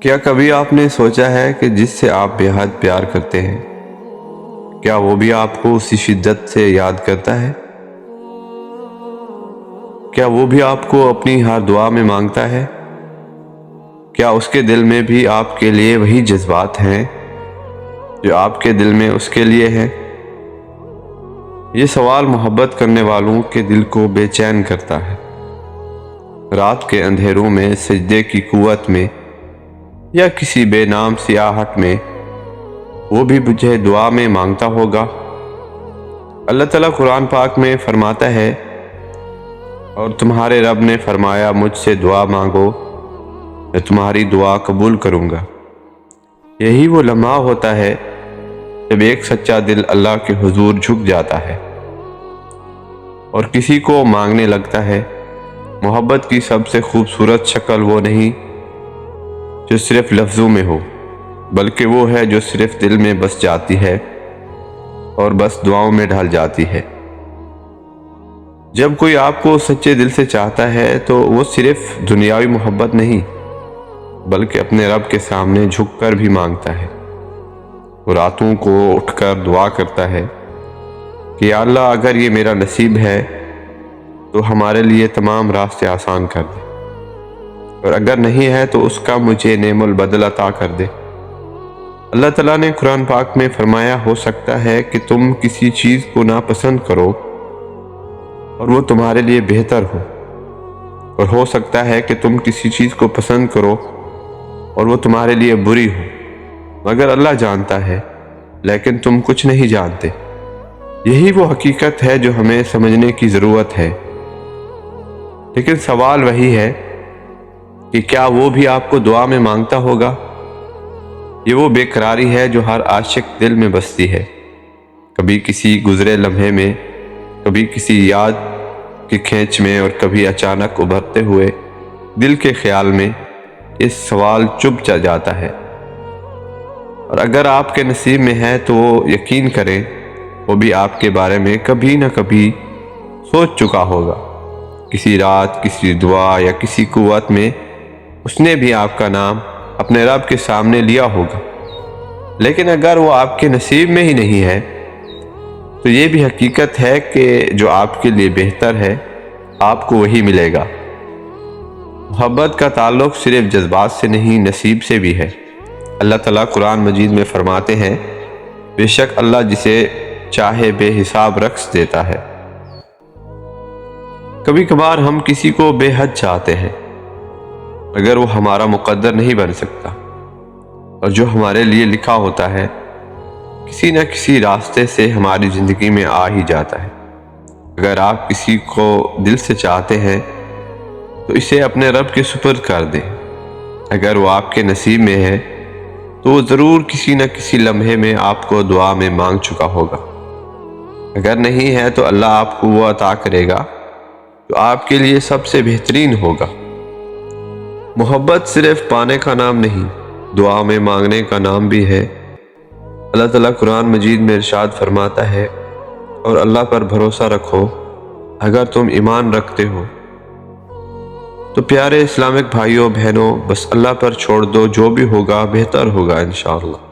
کیا کبھی آپ نے سوچا ہے کہ جس سے آپ بے حد پیار کرتے ہیں، کیا وہ بھی آپ کو اسی شدت سے یاد کرتا ہے؟ کیا وہ بھی آپ کو اپنی ہر دعا میں مانگتا ہے؟ کیا اس کے دل میں بھی آپ کے لیے وہی جذبات ہیں جو آپ کے دل میں اس کے لیے ہیں؟ یہ سوال محبت کرنے والوں کے دل کو بے چین کرتا ہے۔ رات کے اندھیروں میں، سجدے کی قوت میں، یا کسی بے نام سیاحت میں، وہ بھی مجھے دعا میں مانگتا ہوگا۔ اللہ تعالیٰ قرآن پاک میں فرماتا ہے، اور تمہارے رب نے فرمایا مجھ سے دعا مانگو، میں تمہاری دعا قبول کروں گا۔ یہی وہ لمحہ ہوتا ہے جب ایک سچا دل اللہ کے حضور جھک جاتا ہے اور کسی کو مانگنے لگتا ہے۔ محبت کی سب سے خوبصورت شکل وہ نہیں جو صرف لفظوں میں ہو، بلکہ وہ ہے جو صرف دل میں بس جاتی ہے اور بس دعاؤں میں ڈھل جاتی ہے۔ جب کوئی آپ کو سچے دل سے چاہتا ہے تو وہ صرف دنیاوی محبت نہیں، بلکہ اپنے رب کے سامنے جھک کر بھی مانگتا ہے۔ وہ راتوں کو اٹھ کر دعا کرتا ہے کہ یا اللہ، اگر یہ میرا نصیب ہے تو ہمارے لیے تمام راستے آسان کر دے، اور اگر نہیں ہے تو اس کا مجھے نعم البدل عطا کر دے۔ اللہ تعالیٰ نے قرآن پاک میں فرمایا، ہو سکتا ہے کہ تم کسی چیز کو ناپسند کرو اور وہ تمہارے لیے بہتر ہو، اور ہو سکتا ہے کہ تم کسی چیز کو پسند کرو اور وہ تمہارے لیے بری ہو، مگر اللہ جانتا ہے لیکن تم کچھ نہیں جانتے۔ یہی وہ حقیقت ہے جو ہمیں سمجھنے کی ضرورت ہے۔ لیکن سوال وہی ہے کہ کیا وہ بھی آپ کو دعا میں مانگتا ہوگا؟ یہ وہ بے قراری ہے جو ہر عاشق دل میں بستی ہے، کبھی کسی گزرے لمحے میں، کبھی کسی یاد کی کھینچ میں، اور کبھی اچانک ابھرتے ہوئے دل کے خیال میں۔ اس سوال چپ جاتا ہے، اور اگر آپ کے نصیب میں ہے تو یقین کریں وہ بھی آپ کے بارے میں کبھی نہ کبھی سوچ چکا ہوگا۔ کسی رات، کسی دعا یا کسی قوت میں اس نے بھی آپ کا نام اپنے رب کے سامنے لیا ہوگا۔ لیکن اگر وہ آپ کے نصیب میں ہی نہیں ہے تو یہ بھی حقیقت ہے کہ جو آپ کے لیے بہتر ہے آپ کو وہی ملے گا۔ محبت کا تعلق صرف جذبات سے نہیں، نصیب سے بھی ہے۔ اللہ تعالیٰ قرآن مجید میں فرماتے ہیں، بے شک اللہ جسے چاہے بے حساب رقص دیتا ہے۔ کبھی کبھار ہم کسی کو بے حد چاہتے ہیں مگر وہ ہمارا مقدر نہیں بن سکتا، اور جو ہمارے لیے لکھا ہوتا ہے کسی نہ کسی راستے سے ہماری زندگی میں آ ہی جاتا ہے۔ اگر آپ کسی کو دل سے چاہتے ہیں تو اسے اپنے رب کے سپرد کر دیں۔ اگر وہ آپ کے نصیب میں ہے تو وہ ضرور کسی نہ کسی لمحے میں آپ کو دعا میں مانگ چکا ہوگا۔ اگر نہیں ہے تو اللہ آپ کو وہ عطا کرے گا جو آپ کے لیے سب سے بہترین ہوگا۔ محبت صرف پانے کا نام نہیں، دعا میں مانگنے کا نام بھی ہے۔ اللہ تعالیٰ قرآن مجید میں ارشاد فرماتا ہے، اور اللہ پر بھروسہ رکھو اگر تم ایمان رکھتے ہو۔ تو پیارے اسلامک بھائیوں بہنوں، بس اللہ پر چھوڑ دو، جو بھی ہوگا بہتر ہوگا انشاءاللہ۔